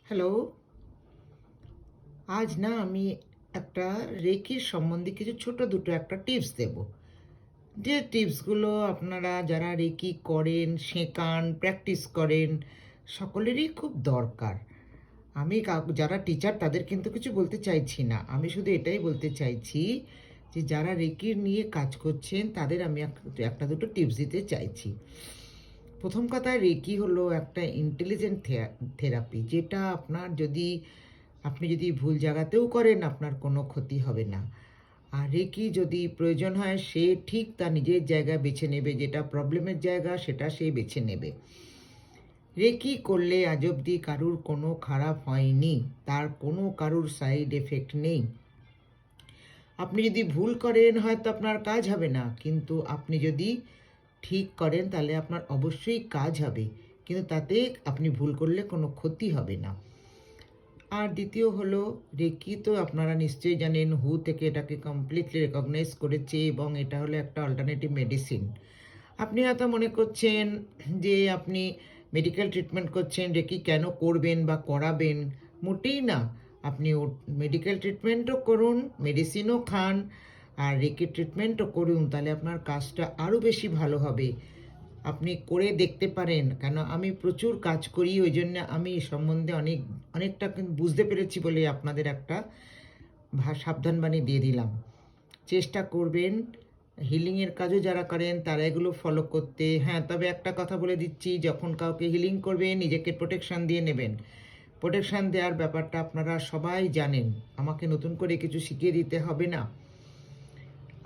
Hello. আজ না আমি একটা রেকির সম্বন্ধে কিছু ছোট দুটো একটা টিপস দেব। যে টিপসগুলো আপনারা যারা রেকি করেন, শেখান, প্র্যাকটিস করেন, সকলেরই খুব দরকার। আমি যারা টিচার তাদের কিন্তু কিছু বলতে চাইছি না। আমি শুধু এটাই বলতে চাইছি যে যারা রেকির নিয়ে কাজ করছেন তাদের আমি একটা দুটো টিপস দিতে চাইছি। প্রথম কথা, রেকি হলো একটা ইন্টেলিজেন্ট থেরাপি, যেটা আপনি যদি ভুল জায়গাতেও করেন আপনার কোনো ক্ষতি হবে না। আর রেকি যদি প্রয়োজন হয় সে ঠিক তার নিজের জায়গা বেছে নেবে, যেটা প্রবলেমের জায়গা সেটা সে বেছে নেবে। রেকি করলে আজ অবধি কারুর কোনো খারাপ হয়নি, তার কোনো কারুর সাইড এফেক্ট নেই। আপনি যদি ভুল করেন হয়তো আপনার কাজ হবে না, কিন্তু আপনি যদি ঠিক করেন তাহলে আপনার অবশ্যই কাজ হবে, কিন্তু তাতে আপনি ভুল করলে কোনো ক্ষতি হবে না। আর দ্বিতীয় হলো, রেকি তো আপনারা নিশ্চয়ই জানেন হু থেকে এটাকে কমপ্লিটলি রেকগনাইজ করেছে এবং এটা হলো একটা অল্টারনেটিভ মেডিসিন। আপনি হয়তো মনে করছেন যে আপনি মেডিকেল ট্রিটমেন্ট করছেন, রেকি কেন করবেন বা করাবেন? মোটেই না। আপনি মেডিকেল ট্রিটমেন্টও করুন, মেডিসিনও খান, আর রেকি ট্রিটমেন্টও করুন, তাহলে আপনার কাজটা আরও বেশি ভালো হবে। আপনি করে দেখতে পারেন, কেন আমি প্রচুর কাজ করি, ওই জন্য আমি এই সম্বন্ধে অনেকটা বুঝতে পেরেছি বলে আপনাদের একটা সাবধানবাণী দিয়ে দিলাম। চেষ্টা করবেন হিলিংয়ের কাজও যারা করেন তারা এগুলো ফলো করতে। হ্যাঁ, তবে একটা কথা বলে দিচ্ছি, যখন কাউকে হিলিং করবেন নিজেকে প্রোটেকশান দিয়ে নেবেন। প্রোটেকশান দেওয়ার ব্যাপারটা আপনারা সবাই জানেন, আমাকে নতুন করে কিছু শিখিয়ে দিতে হবে না।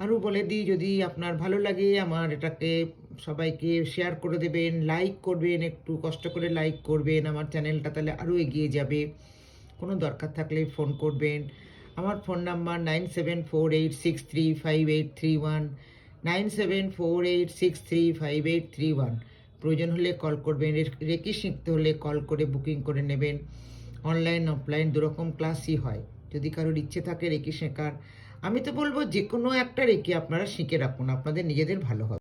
আরও বলে দিই, যদি আপনার ভালো লাগে আমার এটাকে সবাইকে শেয়ার করে দেবেন, লাইক করবেন, একটু কষ্ট করে লাইক করবেন, আমার চ্যানেলটা তাহলে আরও এগিয়ে যাবে। কোনো দরকার থাকলে ফোন করবেন। আমার ফোন নাম্বার 9748635831, 9748635831। প্রয়োজন হলে কল করবেন। রেকি শিখতে হলে কল করে বুকিং করে নেবেন। অনলাইন অফলাইন দুরকম ক্লাসই হয়। যদি কারোর ইচ্ছে থাকে রেকি শেখার, আমি তো বলবো যে কোনো একটা রেকি আপনারা শিখে রাখুন, আপনাদের নিজেদের ভালো হবে।